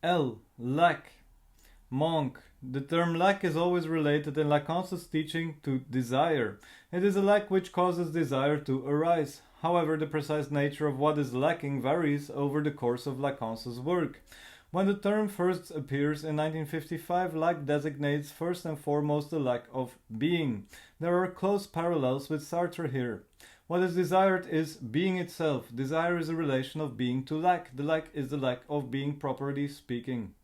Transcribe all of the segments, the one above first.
L. Lack. Manque. The term lack is always related in Lacan's teaching to desire. It is a lack which causes desire to arise. However, the precise nature of what is lacking varies over the course of Lacan's work. When the term first appears in 1955, lack designates first and foremost the lack of being. There are close parallels with Sartre here. What is desired is being itself. Desire is a relation of being to lack. The lack is the lack of being properly speaking.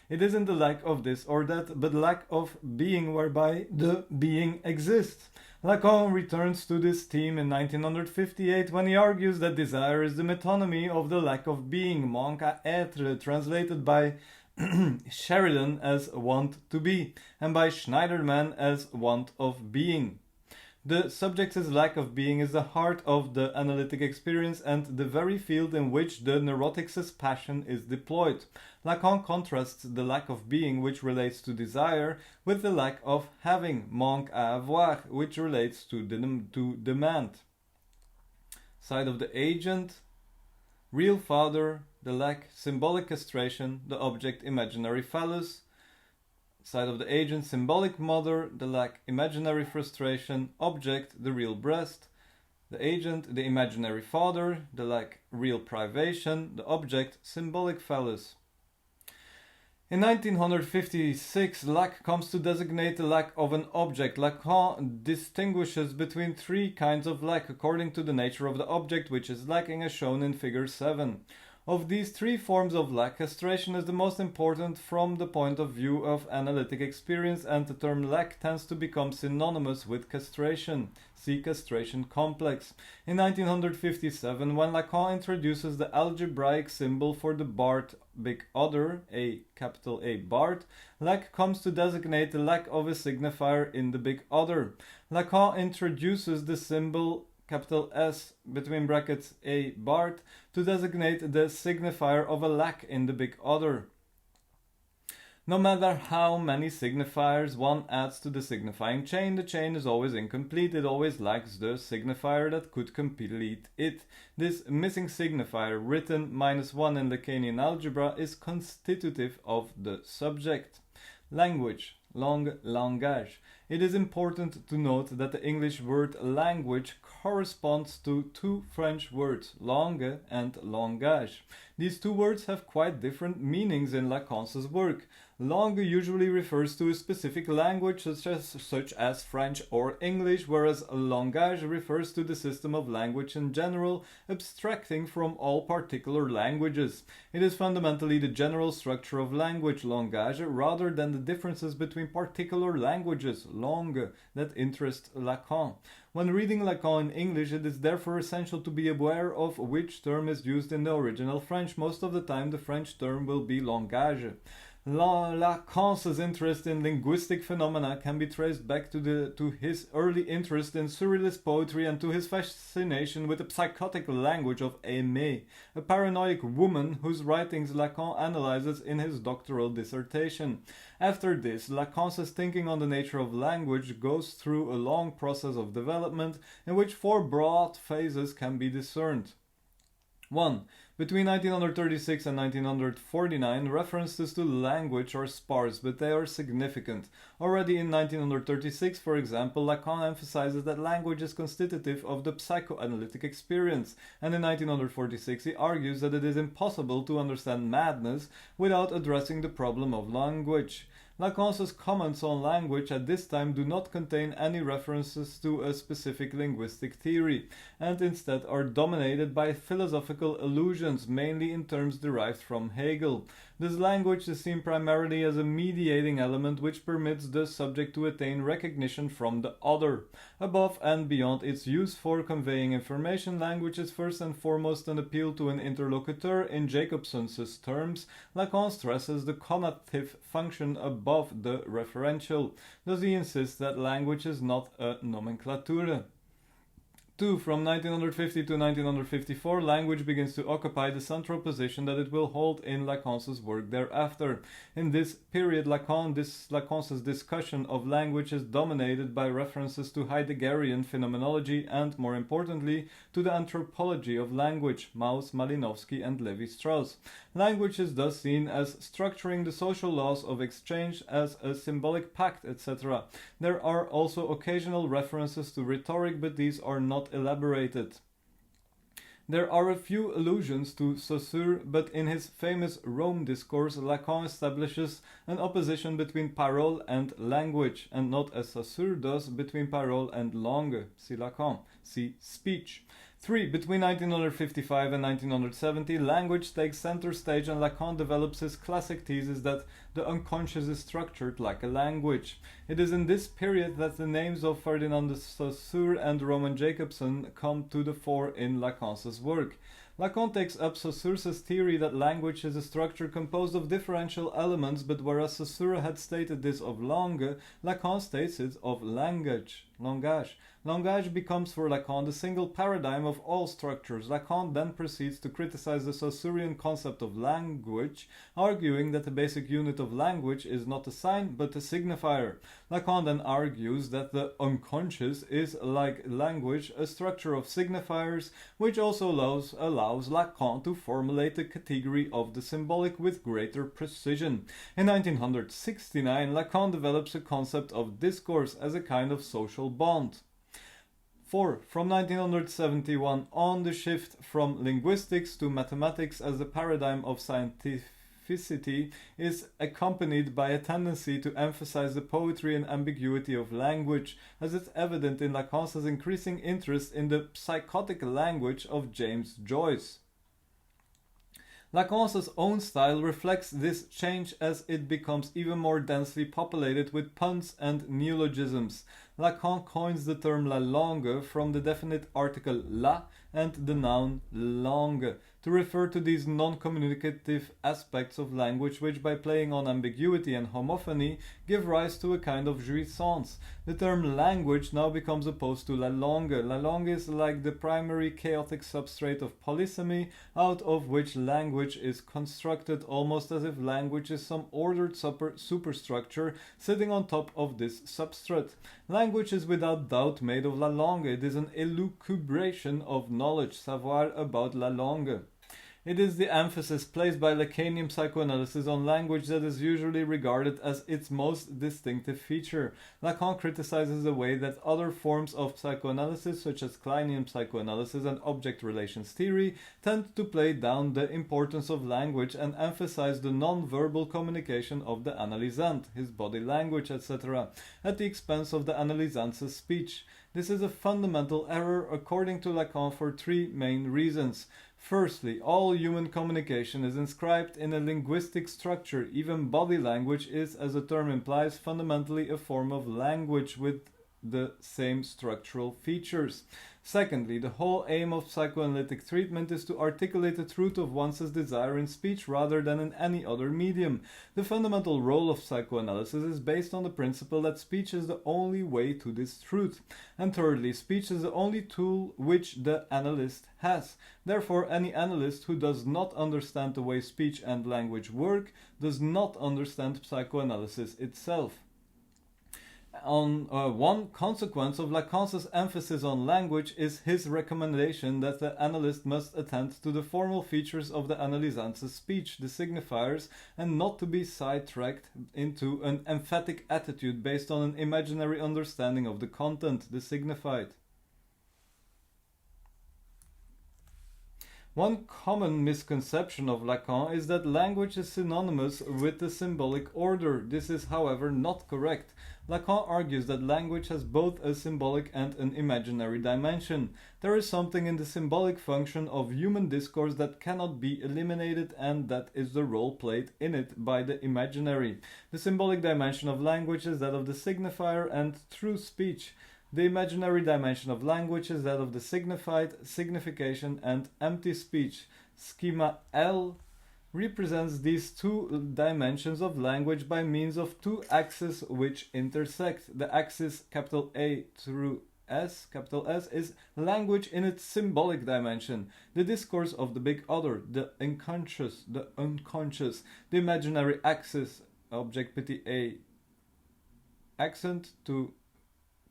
It isn't the lack of this or that, but lack of being whereby the being exists. Lacan returns to this theme in 1958 when he argues that desire is the metonymy of the lack of being, manque à être, translated by Sheridan as want to be, and by Schneiderman as want of being. The subject's lack of being is the heart of the analytic experience and the very field in which the neurotic's passion is deployed. Lacan contrasts the lack of being, which relates to desire, with the lack of having, manque à avoir, which relates to demand. Side of the agent, real father, the lack, symbolic castration, the object, imaginary phallus. Side of the agent, symbolic mother, the lack, imaginary frustration, object, the real breast, the agent, the imaginary father, the lack, real privation, the object, symbolic phallus. In 1956, lack comes to designate the lack of an object. Lacan distinguishes between three kinds of lack according to the nature of the object which is lacking, as shown in figure 7. Of these three forms of lack, castration is the most important from the point of view of analytic experience, and the term lack tends to become synonymous with castration. See castration complex. In 1957, when Lacan introduces the algebraic symbol for the Barth big other, a capital A Barth, lack comes to designate the lack of a signifier in the big other. Lacan introduces the symbol capital S between brackets A Barth to designate the signifier of a lack in the big other. No matter how many signifiers one adds to the signifying chain, the chain is always incomplete. It always lacks the signifier that could complete it. This missing signifier, written -1 in Lacanian algebra, is constitutive of the subject. Language, langage. It is important to note that the English word language corresponds to two French words, langue and langage. These two words have quite different meanings in Lacan's work. Langue usually refers to a specific language such as French or English, whereas langage refers to the system of language in general, abstracting from all particular languages. It is fundamentally the general structure of language, langage, rather than the differences between particular languages, langue, that interest Lacan. When reading Lacan in English, it is therefore essential to be aware of which term is used in the original French. Most of the time, the French term will be langage. Lacan's interest in linguistic phenomena can be traced back to his early interest in surrealist poetry and to his fascination with the psychotic language of Aimée, a paranoid woman whose writings Lacan analyzes in his doctoral dissertation. After this, Lacan's thinking on the nature of language goes through a long process of development in which four broad phases can be discerned. 1. Between 1936 and 1949, references to language are sparse, but they are significant. Already in 1936, for example, Lacan emphasizes that language is constitutive of the psychoanalytic experience, and in 1946 he argues that it is impossible to understand madness without addressing the problem of language. Lacan's comments on language at this time do not contain any references to a specific linguistic theory, and instead are dominated by philosophical allusions, mainly in terms derived from Hegel. This language is seen primarily as a mediating element which permits the subject to attain recognition from the other. Above and beyond its use for conveying information, language is first and foremost an appeal to an interlocutor. In Jacobson's terms, Lacan stresses the conative function above the referential. Thus he insists that language is not a nomenclature. 2. From 1950 to 1954, language begins to occupy the central position that it will hold in Lacan's work thereafter. In this period, Lacan's discussion of language is dominated by references to Heideggerian phenomenology and, more importantly, to the anthropology of language, Mauss, Malinowski, and Levi-Strauss. Language is thus seen as structuring the social laws of exchange as a symbolic pact, etc. There are also occasional references to rhetoric, but these are not elaborated. There are a few allusions to Saussure, but in his famous Rome discourse, Lacan establishes an opposition between parole and language, and not as Saussure does between parole and langue, see Lacan, see speech. 3. Between 1955 and 1970, language takes center stage and Lacan develops his classic thesis that the unconscious is structured like a language. It is in this period that the names of Ferdinand de Saussure and Roman Jakobson come to the fore in Lacan's work. Lacan takes up Saussure's theory that language is a structure composed of differential elements, but whereas Saussure had stated this of langue, Lacan states it of langage. Langage becomes for Lacan the single paradigm of all structures. Lacan then proceeds to criticize the Saussurean concept of language, arguing that the basic unit of language is not a sign but a signifier. Lacan then argues that the unconscious is, like language, a structure of signifiers, which also allows Lacan to formulate the category of the symbolic with greater precision. In 1969, Lacan develops a concept of discourse as a kind of social bond. 4. From 1971 on, the shift from linguistics to mathematics as the paradigm of scientificity is accompanied by a tendency to emphasize the poetry and ambiguity of language, as is evident in Lacan's increasing interest in the psychotic language of James Joyce. Lacan's own style reflects this change as it becomes even more densely populated with puns and neologisms. Lacan coins the term la langue from the definite article la and the noun langue to refer to these non-communicative aspects of language which, by playing on ambiguity and homophony, give rise to a kind of jouissance. The term language now becomes opposed to la langue. La langue is like the primary chaotic substrate of polysemy, out of which language is constructed, almost as if language is some ordered superstructure sitting on top of this substrate. Language is without doubt made of la langue. It is an elucubration of knowledge, savoir about la langue. It is the emphasis placed by Lacanian psychoanalysis on language that is usually regarded as its most distinctive feature. Lacan criticizes the way that other forms of psychoanalysis, such as Kleinian psychoanalysis and object relations theory, tend to play down the importance of language and emphasize the non-verbal communication of the analysant, his body language, etc., at the expense of the analysant's speech. This is a fundamental error according to Lacan for three main reasons. Firstly, all human communication is inscribed in a linguistic structure. Even body language is, as the term implies, fundamentally a form of language with the same structural features. Secondly, the whole aim of psychoanalytic treatment is to articulate the truth of one's desire in speech rather than in any other medium. The fundamental role of psychoanalysis is based on the principle that speech is the only way to this truth. And thirdly, speech is the only tool which the analyst has. Therefore, any analyst who does not understand the way speech and language work does not understand psychoanalysis itself. One consequence of Lacan's emphasis on language is his recommendation that the analyst must attend to the formal features of the analysant's speech, the signifiers, and not to be sidetracked into an emphatic attitude based on an imaginary understanding of the content, the signified. One common misconception of Lacan is that language is synonymous with the symbolic order. This is, however, not correct. Lacan argues that language has both a symbolic and an imaginary dimension. There is something in the symbolic function of human discourse that cannot be eliminated, and that is the role played in it by the imaginary. The symbolic dimension of language is that of the signifier and true speech. The imaginary dimension of language is that of the signified, signification, and empty speech. Schema L represents these two dimensions of language by means of two axes which intersect. The axis A through S, capital S, is language in its symbolic dimension, the discourse of the big other, the unconscious, the imaginary axis, objectivity A, accent to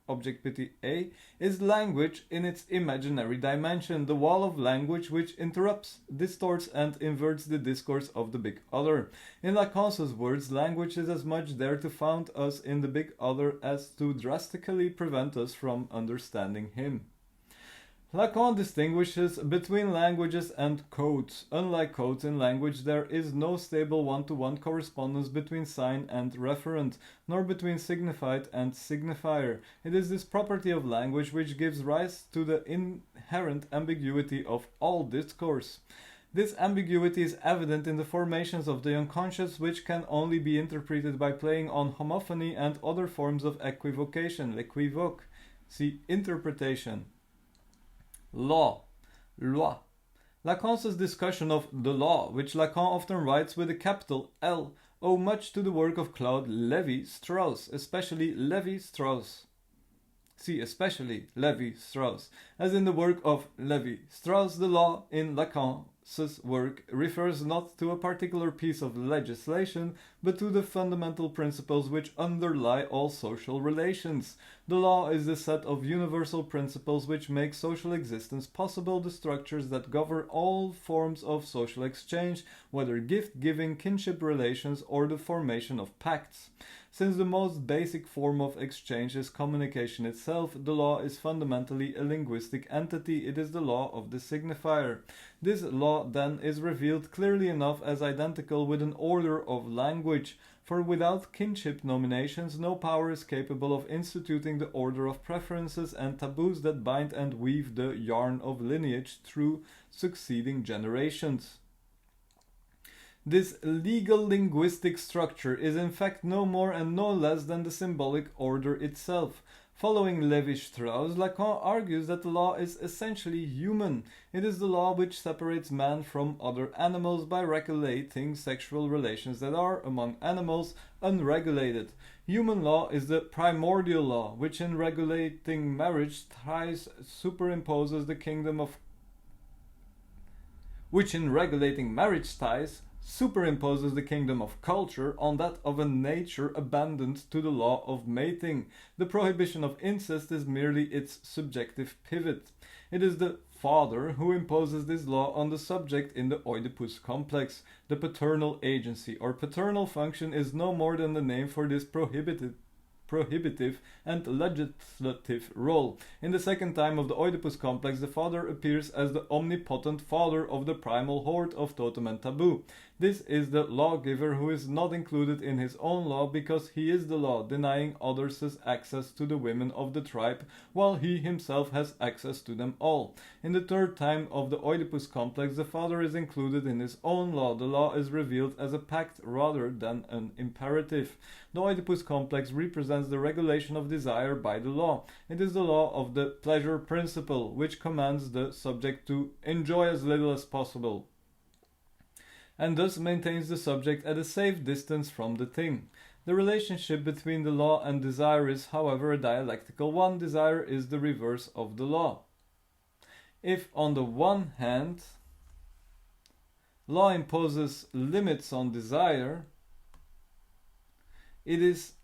objectivity A, is language in its imaginary dimension, the wall of language which interrupts, distorts, and inverts the discourse of the big other. In Lacan's words, language is as much there to found us in the big other as to drastically prevent us from understanding him. Lacan distinguishes between languages and codes. Unlike codes in language, there is no stable one-to-one correspondence between sign and referent, nor between signified and signifier. It is this property of language which gives rise to the inherent ambiguity of all discourse. This ambiguity is evident in the formations of the unconscious, which can only be interpreted by playing on homophony and other forms of equivocation, l'équivoque. See interpretation. Law, loi. Lacan's discussion of the law, which Lacan often writes with a capital L, owe much to the work of Claude Lévi-Strauss, especially Lévi-Strauss. See especially Lévi-Strauss. As in the work of Lévi-Strauss, the law in Lacan's work refers not to a particular piece of legislation, but to the fundamental principles which underlie all social relations. The law is the set of universal principles which make social existence possible, the structures that govern all forms of social exchange, whether gift-giving, kinship relations, or the formation of pacts. Since the most basic form of exchange is communication itself, the law is fundamentally a linguistic entity. It is the law of the signifier. This law, then, is revealed clearly enough as identical with an order of language, for without kinship nominations, no power is capable of instituting the order of preferences and taboos that bind and weave the yarn of lineage through succeeding generations. This legal linguistic structure is in fact no more and no less than the symbolic order itself. Following Lévi-Strauss, Lacan argues that the law is essentially human. It is the law which separates man from other animals by regulating sexual relations that are, among animals, unregulated. Human law is the primordial law, which in regulating marriage ties superimposes the kingdom of culture on that of a nature abandoned to the law of mating. The prohibition of incest is merely its subjective pivot. It is the father who imposes this law on the subject in the Oedipus complex. The paternal agency or paternal function is no more than the name for this prohibitive and legislative role. In the second time of the Oedipus complex, the father appears as the omnipotent father of the primal horde of totem and taboo. This is the lawgiver who is not included in his own law because he is the law, denying others access to the women of the tribe, while he himself has access to them all. In the third time of the Oedipus complex, the father is included in his own law. The law is revealed as a pact rather than an imperative. The Oedipus complex represents the regulation of desire by the law. It is the law of the pleasure principle, which commands the subject to enjoy as little as possible, and thus maintains the subject at a safe distance from the thing. The relationship between the law and desire is, however, a dialectical one. Desire is the reverse of the law. If, on the one hand, law imposes limits on desire, it is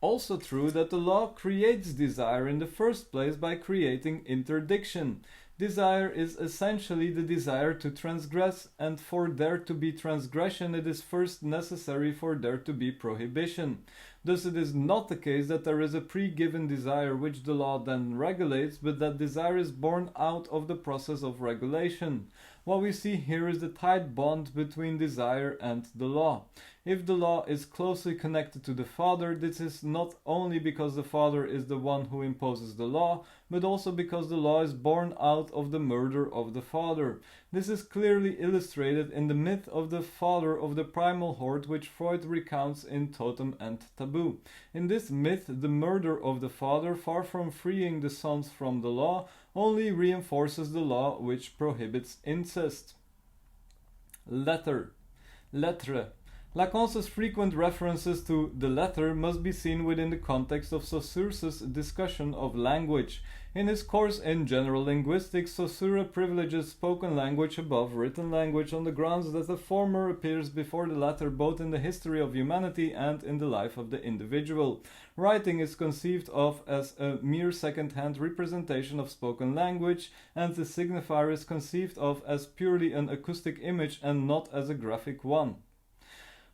also true that the law creates desire in the first place by creating interdiction. Desire is essentially the desire to transgress, and for there to be transgression it is first necessary for there to be prohibition. Thus it is not the case that there is a pre-given desire which the law then regulates, but that desire is born out of the process of regulation. What we see here is the tight bond between desire and the law. If the law is closely connected to the father, this is not only because the father is the one who imposes the law, but also because the law is born out of the murder of the father. This is clearly illustrated in the myth of the father of the primal horde, which Freud recounts in Totem and Taboo. In this myth, the murder of the father, far from freeing the sons from the law, only reinforces the law which prohibits incest. Lettre. Lacan's frequent references to the letter must be seen within the context of Saussure's discussion of language. In his course in general linguistics, Saussure privileges spoken language above written language on the grounds that the former appears before the latter both in the history of humanity and in the life of the individual. Writing is conceived of as a mere second-hand representation of spoken language, and the signifier is conceived of as purely an acoustic image and not as a graphic one.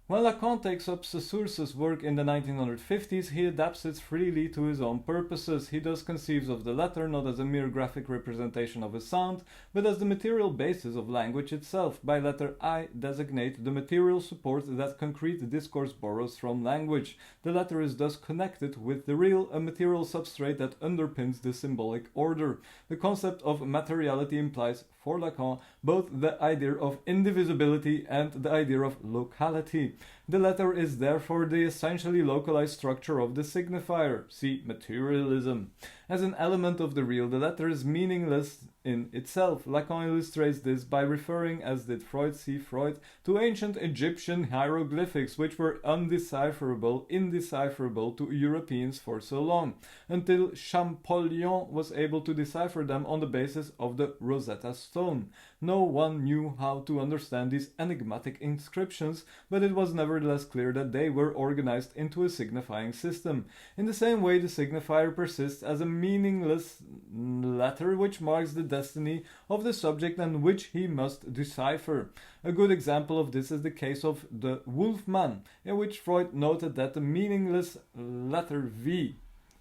When Lacan takes up Saussure's work in the 1950s, he adapts it freely to his own purposes. He thus conceives of the letter not as a mere graphic representation of a sound, but as the material basis of language itself. By letter I designate the material support that concrete discourse borrows from language. The letter is thus connected with the real, a material substrate that underpins the symbolic order. The concept of materiality implies, for Lacan, both the idea of indivisibility and the idea of locality. The letter is therefore the essentially localized structure of the signifier. See materialism. As an element of the real, the letter is meaningless in itself. Lacan illustrates this by referring, as did Freud, to ancient Egyptian hieroglyphics, which were indecipherable to Europeans for so long, until Champollion was able to decipher them on the basis of the Rosetta Stone. No one knew how to understand these enigmatic inscriptions, but it was nevertheless clear that they were organized into a signifying system. In the same way, the signifier persists as a meaningless letter which marks the destiny of the subject and which he must decipher. A good example of this is the case of the Wolfman, in which Freud noted that the meaningless letter V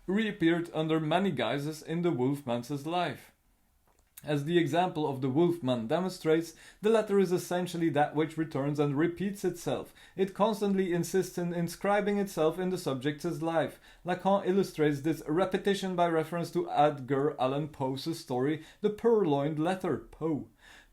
reappeared under many guises in the Wolfman's life. As the example of the Wolfman demonstrates, the letter is essentially that which returns and repeats itself. It constantly insists in inscribing itself in the subject's life. Lacan illustrates this repetition by reference to Edgar Allan Poe's story, The Purloined Letter, Poe.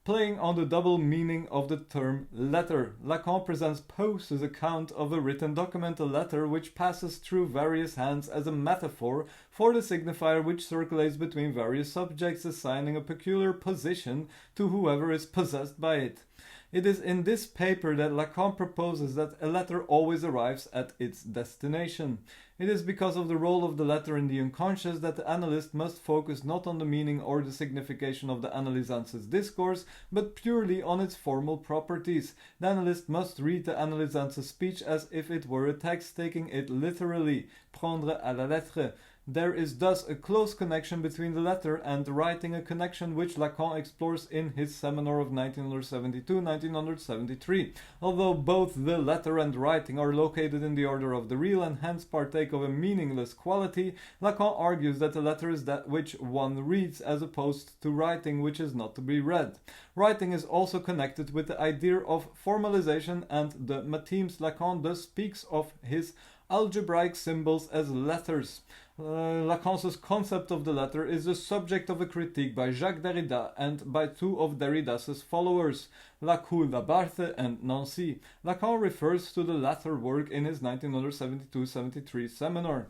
Playing on the double meaning of the term letter, Lacan presents Poe's account of a written document, a letter which passes through various hands, as a metaphor for the signifier which circulates between various subjects, assigning a peculiar position to whoever is possessed by it. It is in this paper that Lacan proposes that a letter always arrives at its destination. It is because of the role of the letter in the unconscious that the analyst must focus not on the meaning or the signification of the analysant's discourse, but purely on its formal properties. The analyst must read the analysant's speech as if it were a text, taking it literally, prendre à la lettre. There is thus a close connection between the letter and writing, a connection which Lacan explores in his seminar of 1972-1973. Although both the letter and writing are located in the order of the real and hence partake of a meaningless quality, Lacan argues that the letter is that which one reads as opposed to writing which is not to be read. Writing is also connected with the idea of formalization and the mathemes. Lacan thus speaks of his algebraic symbols as letters. Lacan's concept of the letter is the subject of a critique by Jacques Derrida and by two of Derrida's followers, Lacour-Labarthe and Nancy. Lacan refers to the latter work in his 1972-73 seminar.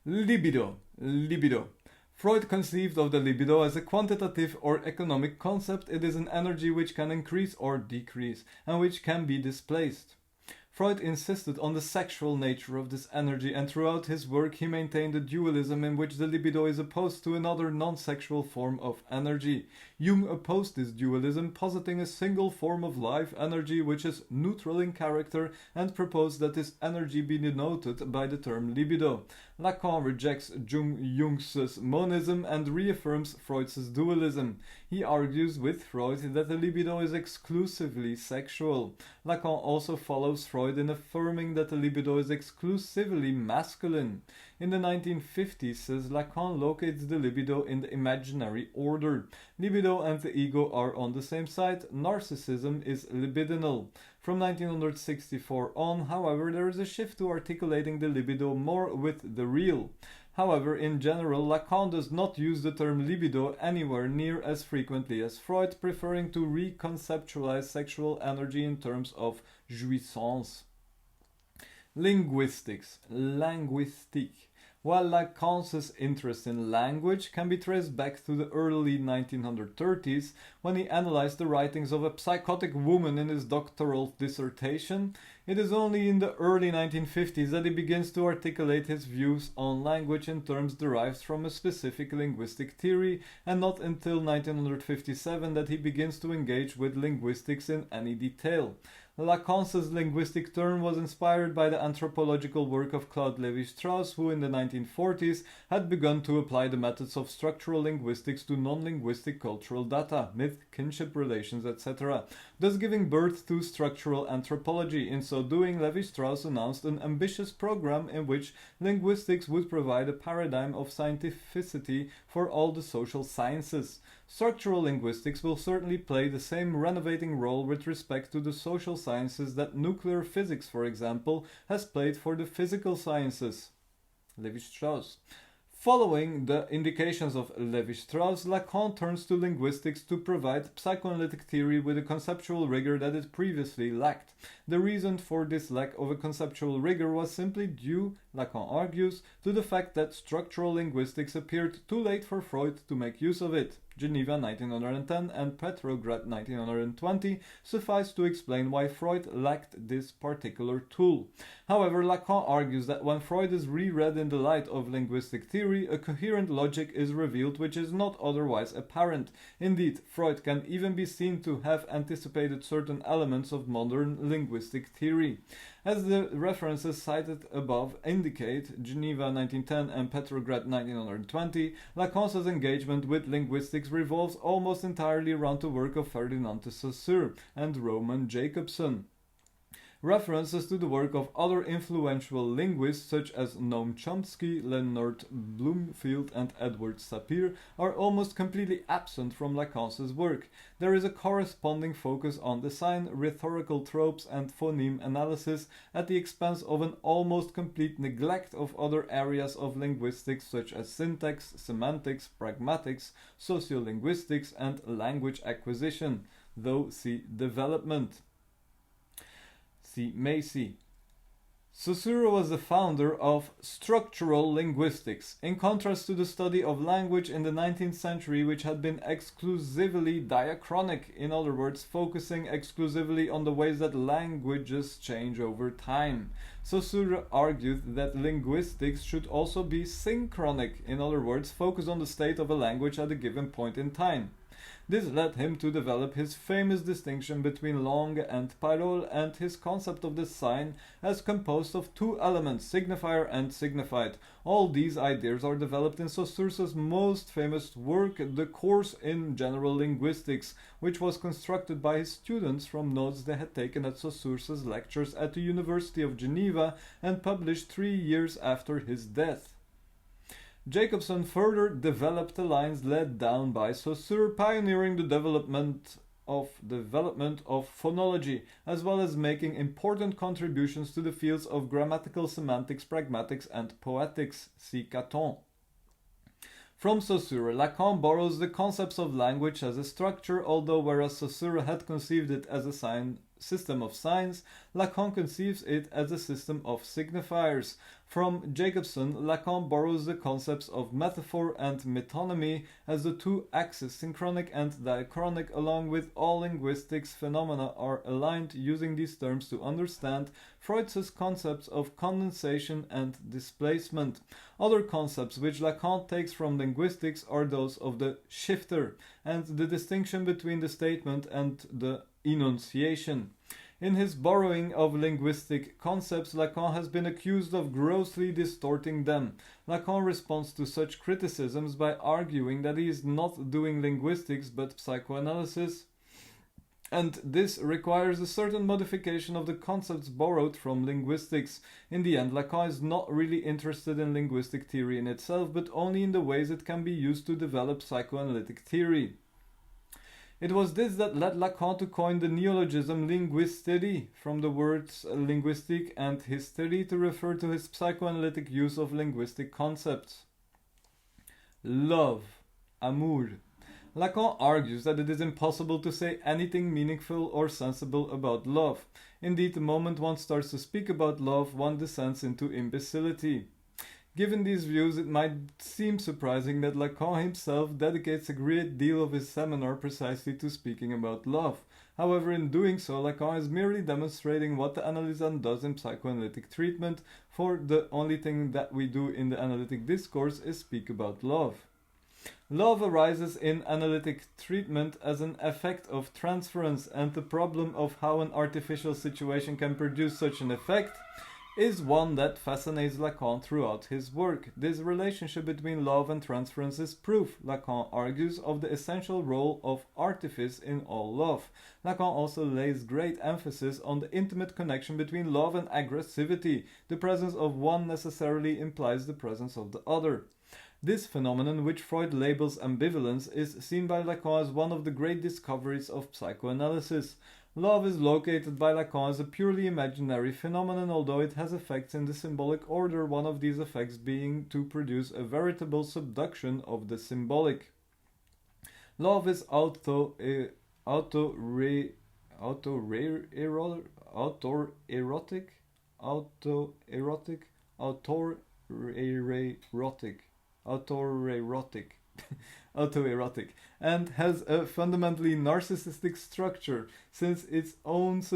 Libido. Freud conceived of the libido as a quantitative or economic concept. It is an energy which can increase or decrease, and which can be displaced. Freud insisted on the sexual nature of this energy, and throughout his work he maintained a dualism in which the libido is opposed to another non-sexual form of energy. Jung opposed this dualism, positing a single form of life energy which is neutral in character, and proposed that this energy be denoted by the term libido. Lacan rejects Jung's monism and reaffirms Freud's dualism. He argues with Freud that the libido is exclusively sexual. Lacan also follows Freud in affirming that the libido is exclusively masculine. In the 1950s, says Lacan locates the libido in the imaginary order. Libido and the ego are on the same side. Narcissism is libidinal. From 1964 on, however, there is a shift to articulating the libido more with the real. However, in general, Lacan does not use the term libido anywhere near as frequently as Freud, preferring to reconceptualize sexual energy in terms of jouissance. Linguistique. While Lacan's interest in language can be traced back to the early 1930s, when he analyzed the writings of a psychotic woman in his doctoral dissertation. It is only in the early 1950s that he begins to articulate his views on language in terms derived from a specific linguistic theory, and not until 1957 that he begins to engage with linguistics in any detail. Lacan's linguistic turn was inspired by the anthropological work of Claude Lévi-Strauss, who in the 1940s had begun to apply the methods of structural linguistics to non-linguistic cultural data, myth, kinship relations, etc., thus giving birth to structural anthropology. In so doing, Lévi-Strauss announced an ambitious program in which linguistics would provide a paradigm of scientificity for all the social sciences. Structural linguistics will certainly play the same renovating role with respect to the social sciences that nuclear physics, for example, has played for the physical sciences. Lévi-Strauss. Following the indications of Lévi-Strauss, Lacan turns to linguistics to provide psychoanalytic theory with a conceptual rigor that it previously lacked. The reason for this lack of a conceptual rigor was simply due, Lacan argues, to the fact that structural linguistics appeared too late for Freud to make use of it. Geneva 1910 and Petrograd 1920 suffice to explain why Freud lacked this particular tool. However, Lacan argues that when Freud is reread in the light of linguistic theory, a coherent logic is revealed which is not otherwise apparent. Indeed, Freud can even be seen to have anticipated certain elements of modern linguistic theory. As the references cited above indicate, Geneva 1910 and Petrograd 1920, Lacan's engagement with linguistics revolves almost entirely around the work of Ferdinand de Saussure and Roman Jacobson. References to the work of other influential linguists such as Noam Chomsky, Leonard Bloomfield, and Edward Sapir are almost completely absent from Lacan's work. There is a corresponding focus on design, rhetorical tropes, and phoneme analysis at the expense of an almost complete neglect of other areas of linguistics such as syntax, semantics, pragmatics, sociolinguistics, and language acquisition, though see development. See Macy. Saussure was the founder of structural linguistics, in contrast to the study of language in the 19th century, which had been exclusively diachronic, in other words, focusing exclusively on the ways that languages change over time. Saussure argued that linguistics should also be synchronic, in other words, focus on the state of a language at a given point in time. This led him to develop his famous distinction between langue and parole, and his concept of the sign as composed of two elements, signifier and signified. All these ideas are developed in Saussure's most famous work, The Course in General Linguistics, which was constructed by his students from notes they had taken at Saussure's lectures at the University of Geneva and published 3 years after his death. Jacobson further developed the lines laid down by Saussure, pioneering the development of phonology, as well as making important contributions to the fields of grammatical semantics, pragmatics, and poetics. See Caton. From Saussure, Lacan borrows the concepts of language as a structure, although whereas Saussure had conceived it as a system of signs, Lacan conceives it as a system of signifiers. From Jacobson, Lacan borrows the concepts of metaphor and metonymy as the two axes, synchronic and diachronic, along with all linguistics phenomena are aligned, using these terms to understand Freud's concepts of condensation and displacement. Other concepts which Lacan takes from linguistics are those of the shifter and the distinction between the statement and the enunciation. In his borrowing of linguistic concepts, Lacan has been accused of grossly distorting them. Lacan responds to such criticisms by arguing that he is not doing linguistics but psychoanalysis, and this requires a certain modification of the concepts borrowed from linguistics. In the end, Lacan is not really interested in linguistic theory in itself, but only in the ways it can be used to develop psychoanalytic theory. It was this that led Lacan to coin the neologism linguisterie, from the words linguistique and hystérie, to refer to his psychoanalytic use of linguistic concepts. Love, amour. Lacan argues that it is impossible to say anything meaningful or sensible about love. Indeed, the moment one starts to speak about love, one descends into imbecility. Given these views, it might seem surprising that Lacan himself dedicates a great deal of his seminar precisely to speaking about love. However, in doing so, Lacan is merely demonstrating what the analysand does in psychoanalytic treatment, for the only thing that we do in the analytic discourse is speak about love. Love arises in analytic treatment as an effect of transference, and the problem of how an artificial situation can produce such an effect is one that fascinates Lacan throughout his work. This relationship between love and transference is proof, Lacan argues, of the essential role of artifice in all love. Lacan also lays great emphasis on the intimate connection between love and aggressivity. The presence of one necessarily implies the presence of the other. This phenomenon, which Freud labels ambivalence, is seen by Lacan as one of the great discoveries of psychoanalysis. Love is located by Lacan as a purely imaginary phenomenon, although it has effects in the symbolic order, one of these effects being to produce a veritable subduction of the symbolic. Love is autoerotic, autoerotic, and has a fundamentally narcissistic structure, since its one's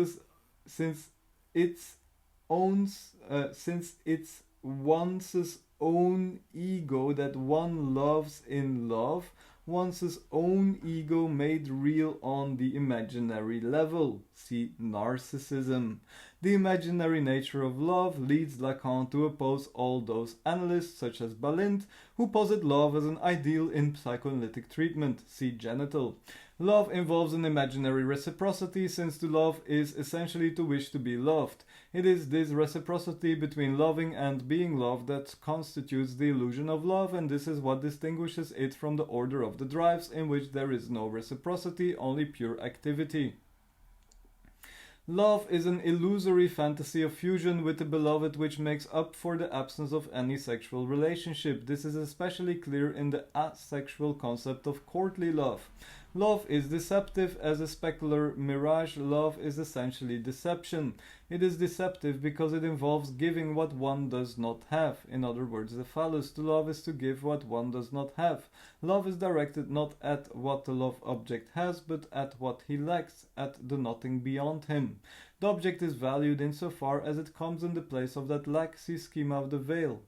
own ego that one loves in love, one's own ego made real on the imaginary level. See narcissism. The imaginary nature of love leads Lacan to oppose all those analysts, such as Balint, who posit love as an ideal in psychoanalytic treatment. See genital. Love involves an imaginary reciprocity, since to love is essentially to wish to be loved. It is this reciprocity between loving and being loved that constitutes the illusion of love, and this is what distinguishes it from the order of the drives, in which there is no reciprocity, only pure activity. Love is an illusory fantasy of fusion with the beloved, which makes up for the absence of any sexual relationship. This is especially clear in the asexual concept of courtly love. Love is deceptive as a specular mirage. Love is essentially deception. It is deceptive because it involves giving what one does not have. In other words, the phallus to love is to give what one does not have. Love is directed not at what the love object has, but at what he lacks, at the nothing beyond him. The object is valued insofar as it comes in the place of that lack. See schema of the veil.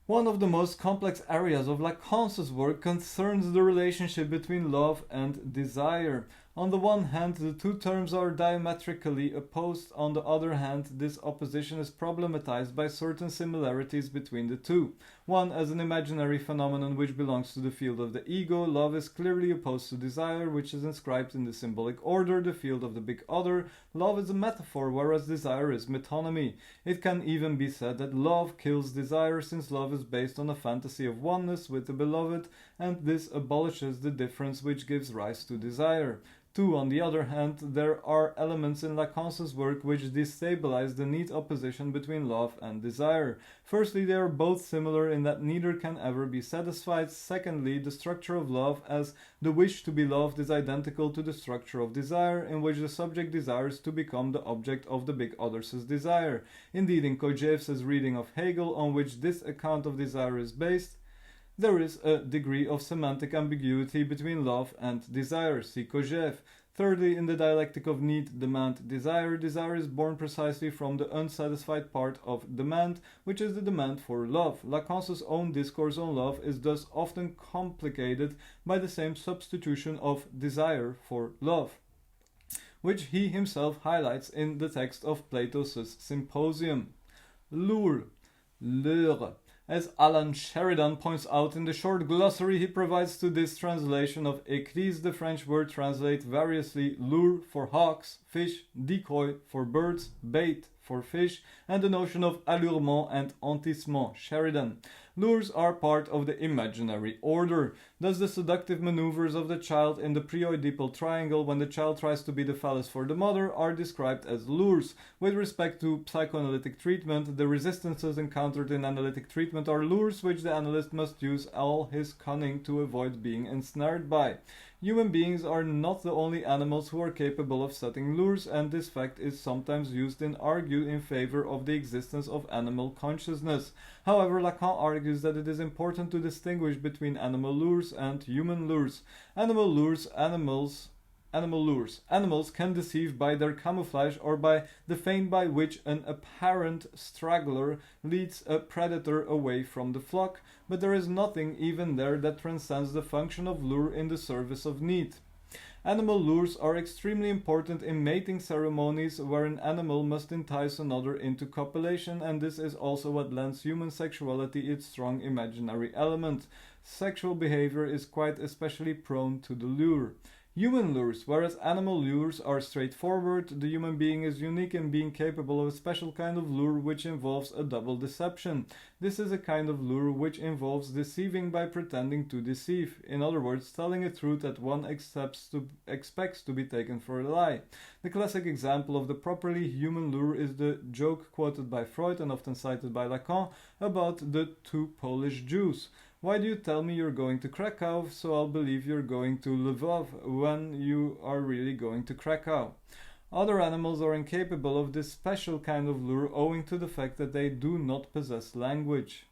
One of the most complex areas of Lacan's work concerns the relationship between love and desire. On the one hand, the two terms are diametrically opposed. On the other hand, this opposition is problematized by certain similarities between the two. One, as an imaginary phenomenon which belongs to the field of the ego, love is clearly opposed to desire, which is inscribed in the symbolic order, the field of the big other. Love is a metaphor, whereas desire is metonymy. It can even be said that love kills desire, since love is based on a fantasy of oneness with the beloved, and this abolishes the difference which gives rise to desire. Two, on the other hand, there are elements in Lacan's work which destabilize the neat opposition between love and desire. Firstly, they are both similar in that neither can ever be satisfied. Secondly, the structure of love as the wish to be loved is identical to the structure of desire, in which the subject desires to become the object of the big other's desire. Indeed, in Kojèv's reading of Hegel, on which this account of desire is based, there is a degree of semantic ambiguity between love and desire. See Kojèv. Thirdly, in the dialectic of need, demand, desire, desire is born precisely from the unsatisfied part of demand, which is the demand for love. Lacan's own discourse on love is thus often complicated by the same substitution of desire for love, which he himself highlights in the text of Plato's Symposium. Lure, leure. As Alan Sheridan points out in the short glossary he provides to this translation of écrise, the French word translates variously lure for hawks, fish, decoy for birds, bait for fish, and the notion of allurement and entissement. Sheridan. Lures are part of the imaginary order. Thus the seductive maneuvers of the child in the pre-Oedipal triangle when the child tries to be the phallus for the mother are described as lures. With respect to psychoanalytic treatment, the resistances encountered in analytic treatment are lures which the analyst must use all his cunning to avoid being ensnared by. Human beings are not the only animals who are capable of setting lures, and this fact is sometimes used and argued in favor of the existence of animal consciousness. However, Lacan argues that it is important to distinguish between animal lures and human lures. Animals can deceive by their camouflage or by the feint by which an apparent straggler leads a predator away from the flock, but there is nothing even there that transcends the function of lure in the service of need. Animal lures are extremely important in mating ceremonies where an animal must entice another into copulation, and this is also what lends human sexuality its strong imaginary element. Sexual behavior is quite especially prone to the lure. Human lures, whereas animal lures are straightforward, the human being is unique in being capable of a special kind of lure which involves a double deception. This is a kind of lure which involves deceiving by pretending to deceive. In other words, telling a truth that one expects to be taken for a lie. The classic example of the properly human lure is the joke quoted by Freud and often cited by Lacan about the two Polish Jews. Why do you tell me you're going to Krakow, so I'll believe you're going to Lvov when you are really going to Krakow? Other animals are incapable of this special kind of lure owing to the fact that they do not possess language.